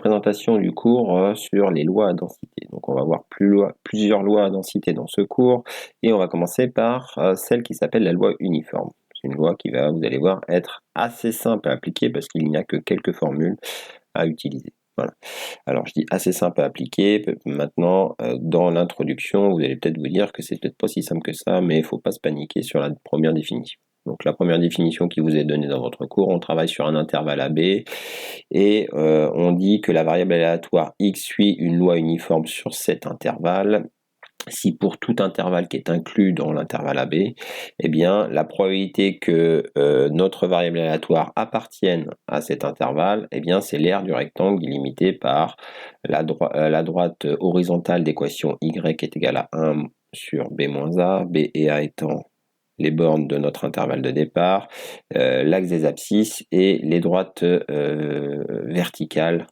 présentation du cours sur les lois à densité. Donc on va voir plusieurs lois à densité dans ce cours et on va commencer par celle qui s'appelle la loi uniforme. C'est une loi qui va, vous allez voir, être assez simple à appliquer parce qu'il n'y a que quelques formules à utiliser. Voilà. Alors je dis assez simple à appliquer. Maintenant, dans l'introduction, vous allez peut-être vous dire que c'est peut-être pas si simple que ça, mais il ne faut pas se paniquer sur la première définition. Donc la première définition qui vous est donnée dans votre cours, on travaille sur un intervalle AB et on dit que la variable aléatoire x suit une loi uniforme sur cet intervalle. Si pour tout intervalle qui est inclus dans l'intervalle AB, eh bien la probabilité que notre variable aléatoire appartienne à cet intervalle, eh bien c'est l'aire du rectangle illimité par la droite horizontale d'équation y est égale à 1 sur b moins a, b et a étant les bornes de notre intervalle de départ, l'axe des abscisses et les droites verticales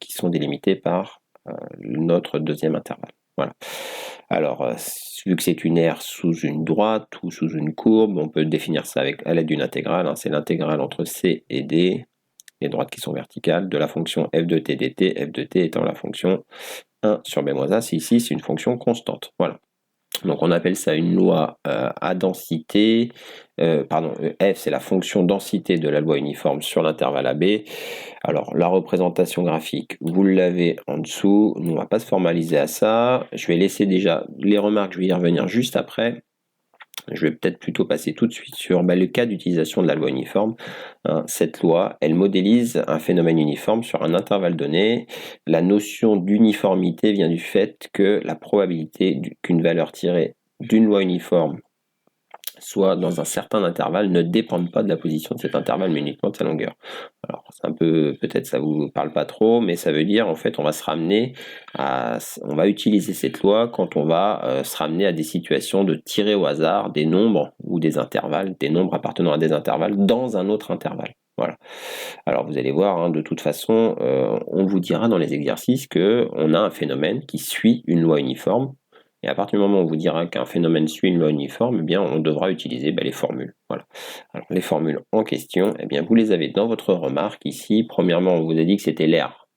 qui sont délimitées par notre deuxième intervalle. Voilà. Alors, vu que c'est une aire sous une droite ou sous une courbe, on peut définir ça à l'aide d'une intégrale. C'est l'intégrale entre C et D, les droites qui sont verticales, de la fonction f de t dt, f de t étant la fonction 1 sur b moins a. Ici, c'est une fonction constante. Voilà. Donc on appelle ça une loi à densité, f c'est la fonction densité de la loi uniforme sur l'intervalle AB. Alors la représentation graphique, vous l'avez en dessous, nous on va pas se formaliser à ça, je vais laisser déjà les remarques, je vais y revenir juste après. Je vais peut-être plutôt passer tout de suite sur le cas d'utilisation de la loi uniforme. Cette loi, elle modélise un phénomène uniforme sur un intervalle donné. La notion d'uniformité vient du fait que la probabilité qu'une valeur tirée d'une loi uniforme soit dans un certain intervalle ne dépendent pas de la position de cet intervalle, mais uniquement de sa longueur. Alors, c'est un peu, peut-être ça vous parle pas trop, mais ça veut dire, en fait, on va utiliser cette loi quand on va se ramener à des situations de tirer au hasard des nombres ou des intervalles, des nombres appartenant à des intervalles dans un autre intervalle. Voilà. Alors vous allez voir, de toute façon, on vous dira dans les exercices qu'on a un phénomène qui suit une loi uniforme. Et à partir du moment où on vous dira qu'un phénomène suit une loi uniforme, eh bien, on devra utiliser les formules. Voilà. Alors, les formules en question, eh bien, vous les avez dans votre remarque ici. Premièrement, on vous a dit que c'était l'aire.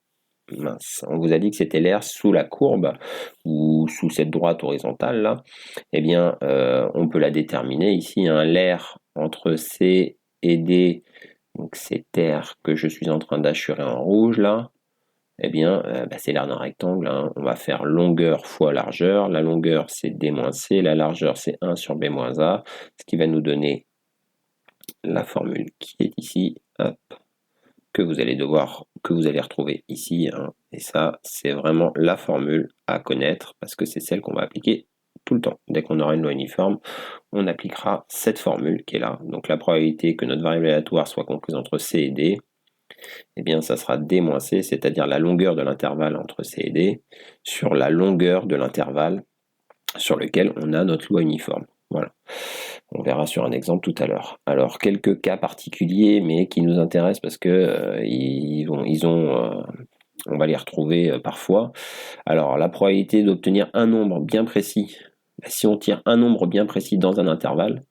On vous a dit que c'était l'aire sous la courbe ou sous cette droite horizontale là. Eh bien, on peut la déterminer ici. L'aire entre C et D, donc cette aire que je suis en train d'assurer en rouge là. Eh bien, c'est l'aire d'un rectangle. On va faire longueur fois largeur. La longueur, c'est D moins C. La largeur, c'est 1 sur B moins A. Ce qui va nous donner la formule qui est ici, que vous allez retrouver ici. Et ça, c'est vraiment la formule à connaître parce que c'est celle qu'on va appliquer tout le temps. Dès qu'on aura une loi uniforme, on appliquera cette formule qui est là. Donc la probabilité que notre variable aléatoire soit comprise entre C et D, eh bien ça sera D moins C, c'est-à-dire la longueur de l'intervalle entre C et D, sur la longueur de l'intervalle sur lequel on a notre loi uniforme. Voilà. On verra sur un exemple tout à l'heure. Alors, quelques cas particuliers, mais qui nous intéressent parce que on va les retrouver parfois. Alors, la probabilité d'obtenir un nombre bien précis, si on tire un nombre bien précis dans un intervalle,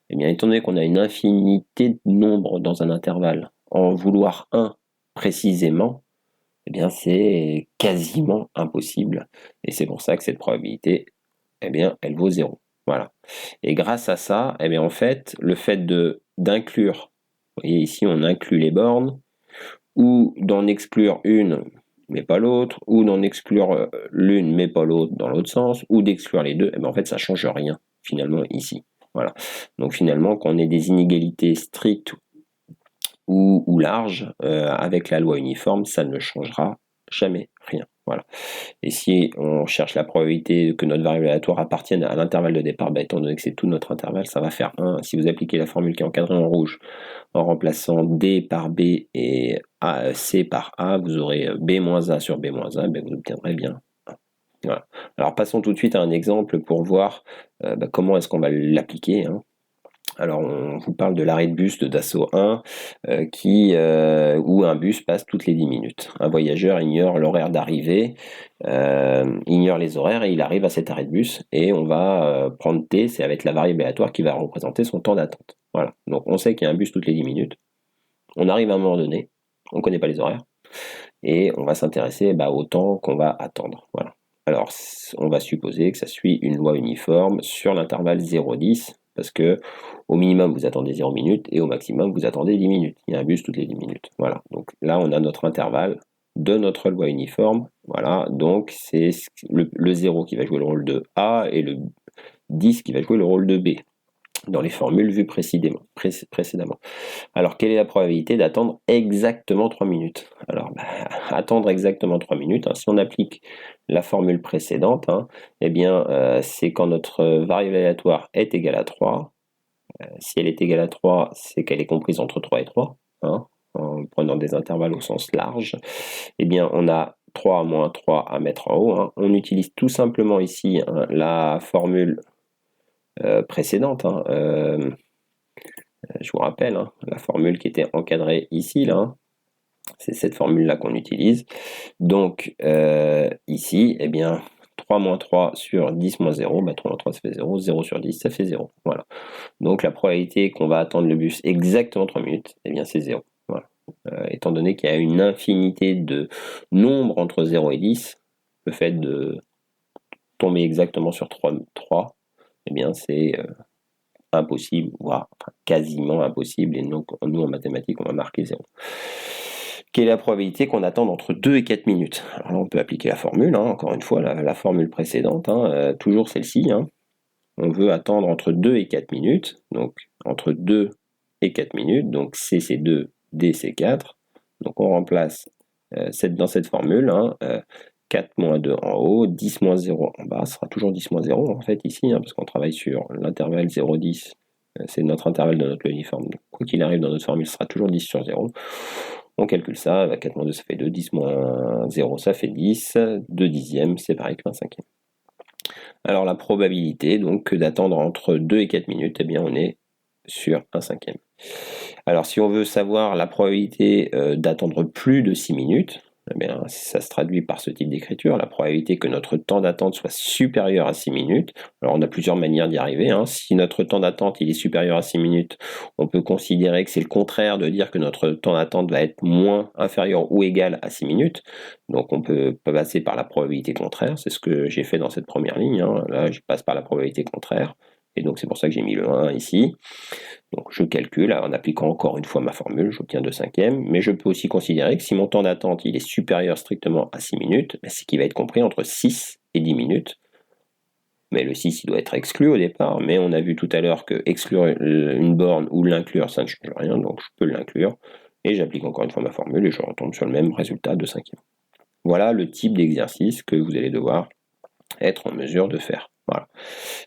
eh bien, étant donné qu'on a une infinité de nombres dans un intervalle, en vouloir un précisément, eh bien, c'est quasiment impossible. Et c'est pour ça que cette probabilité, eh bien, elle vaut 0. Voilà. Et grâce à ça, eh bien, en fait, le fait d'inclure, vous voyez ici, on inclut les bornes, ou d'en exclure une, mais pas l'autre, ou d'en exclure l'une, mais pas l'autre dans l'autre sens, ou d'exclure les deux, eh bien, en fait, ça ne change rien, finalement, ici. Voilà. Donc, finalement, quand on ait des inégalités strictes ou larges, avec la loi uniforme, ça ne changera jamais rien. Voilà. Et si on cherche la probabilité que notre variable aléatoire appartienne à l'intervalle de départ, étant donné que c'est tout notre intervalle, ça va faire 1. Si vous appliquez la formule qui est encadrée en rouge, en remplaçant D par B et C par A, vous aurez B moins A sur B moins A, vous obtiendrez bien 1. Voilà. Alors passons tout de suite à un exemple pour voir comment est-ce qu'on va l'appliquer. Alors, on vous parle de l'arrêt de bus de Dassault 1 où un bus passe toutes les 10 minutes. Un voyageur ignore l'horaire d'arrivée, ignore les horaires et il arrive à cet arrêt de bus et on va prendre T, c'est avec la variable aléatoire qui va représenter son temps d'attente. Voilà, donc on sait qu'il y a un bus toutes les 10 minutes. On arrive à un moment donné, on ne connaît pas les horaires. Et on va s'intéresser au temps qu'on va attendre. Voilà. Alors, on va supposer que ça suit une loi uniforme sur l'intervalle 0-10, parce que au minimum, vous attendez 0 minutes, et au maximum, vous attendez 10 minutes. Il y a un bus toutes les 10 minutes. Voilà. Donc là, on a notre intervalle de notre loi uniforme. Voilà. Donc, c'est le 0 qui va jouer le rôle de A, et le 10 qui va jouer le rôle de B, dans les formules vues précédemment. Alors, quelle est la probabilité d'attendre exactement 3 minutes? Alors, attendre exactement 3 minutes, si on applique la formule précédente, eh bien, c'est quand notre variable aléatoire est égale à 3. Si elle est égale à 3, c'est qu'elle est comprise entre 3 et 3, en prenant des intervalles au sens large. Eh bien, on a 3 moins 3 à mettre en haut. On utilise tout simplement ici la formule précédente. Je vous rappelle, la formule qui était encadrée ici, là, c'est cette formule-là qu'on utilise. Donc, ici, eh bien, 3 moins 3 sur 10 moins 0, 3 moins 3 ça fait 0, 0 sur 10 ça fait 0. Voilà. Donc la probabilité qu'on va attendre le bus exactement 3 minutes, eh bien c'est 0. Voilà. Étant donné qu'il y a une infinité de nombres entre 0 et 10, le fait de tomber exactement sur 3 eh bien c'est impossible, voire quasiment impossible, et nous en mathématiques on va marquer 0. Quelle est la probabilité qu'on attende entre 2 et 4 minutes? Alors là on peut appliquer la formule, encore une fois la formule précédente, toujours celle-ci. On veut attendre entre 2 et 4 minutes, donc entre 2 et 4 minutes, donc C c'est 2, D c'est 4, donc on remplace dans cette formule, 4 moins 2 en haut, 10 moins 0 en bas, ce sera toujours 10 moins 0 en fait ici, parce qu'on travaille sur l'intervalle 0,10, c'est notre intervalle de notre loi uniforme, donc quoi qu'il arrive dans notre formule, ce sera toujours 10 sur 0. On calcule ça, 4 moins 2 ça fait 2, 10 moins 0 ça fait 10, 2 dixièmes c'est pareil que 1 cinquième. Alors la probabilité donc d'attendre entre 2 et 4 minutes, eh bien on est sur 1 cinquième. Alors si on veut savoir la probabilité d'attendre plus de 6 minutes, eh bien, ça se traduit par ce type d'écriture, la probabilité que notre temps d'attente soit supérieur à 6 minutes. Alors on a plusieurs manières d'y arriver. Si notre temps d'attente il est supérieur à 6 minutes, on peut considérer que c'est le contraire de dire que notre temps d'attente va être moins inférieur ou égal à 6 minutes. Donc on peut passer par la probabilité contraire, c'est ce que j'ai fait dans cette première ligne. Là je passe par la probabilité contraire, et donc c'est pour ça que j'ai mis le 1 ici. Donc je calcule en appliquant encore une fois ma formule, j'obtiens 2 cinquièmes, mais je peux aussi considérer que si mon temps d'attente il est supérieur strictement à 6 minutes, c'est qu'il va être compris entre 6 et 10 minutes. Mais le 6 il doit être exclu au départ, mais on a vu tout à l'heure que exclure une borne ou l'inclure ça ne change rien, donc je peux l'inclure, et j'applique encore une fois ma formule et je retombe sur le même résultat de cinquième. Voilà le type d'exercice que vous allez devoir être en mesure de faire. Voilà.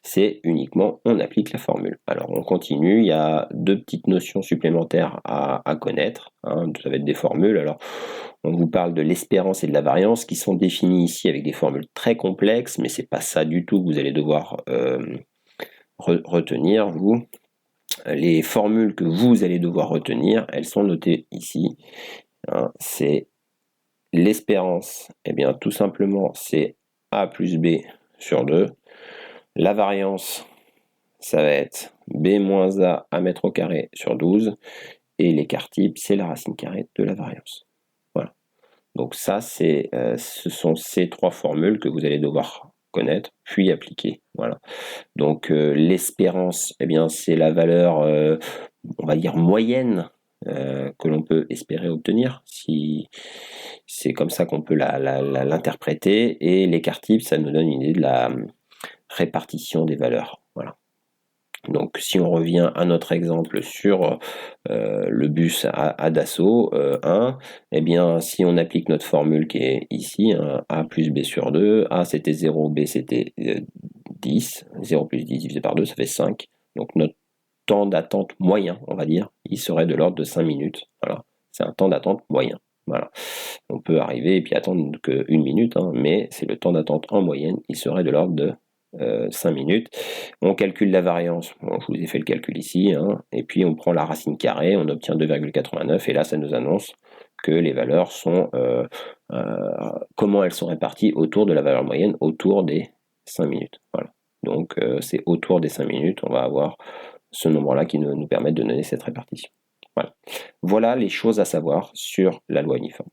C'est uniquement, on applique la formule. Alors on continue, il y a deux petites notions supplémentaires à connaître, ça va être des formules. Alors on vous parle de l'espérance et de la variance qui sont définies ici avec des formules très complexes, mais c'est pas ça du tout que vous allez devoir retenir, vous. Les formules que vous allez devoir retenir, elles sont notées ici. C'est l'espérance, et bien tout simplement c'est A plus B sur 2. La variance, ça va être B moins A à mettre au carré sur 12. Et l'écart type, c'est la racine carrée de la variance. Voilà. Donc ça, ce sont ces trois formules que vous allez devoir connaître, puis appliquer. Voilà. Donc l'espérance, eh bien, c'est la valeur, on va dire, moyenne que l'on peut espérer obtenir. Si c'est comme ça qu'on peut l'interpréter. Et l'écart type, ça nous donne une idée de la répartition des valeurs. Voilà. Donc si on revient à notre exemple sur le bus à Dassault 1, eh bien si on applique notre formule qui est ici, A plus B sur 2, A c'était 0, B c'était 10, 0 plus 10 divisé par 2 ça fait 5, donc notre temps d'attente moyen, on va dire, il serait de l'ordre de 5 minutes, voilà, c'est un temps d'attente moyen. Voilà. On peut arriver et puis attendre que 1 minute, mais c'est le temps d'attente en moyenne, il serait de l'ordre de 5 minutes. On calcule la variance, bon, je vous ai fait le calcul ici, et puis on prend la racine carrée, on obtient 2,89, et là ça nous annonce que les valeurs sont, comment elles sont réparties autour de la valeur moyenne, autour des 5 minutes. Voilà. Donc c'est autour des 5 minutes, on va avoir ce nombre-là qui nous permet de donner cette répartition. Voilà les choses à savoir sur la loi uniforme.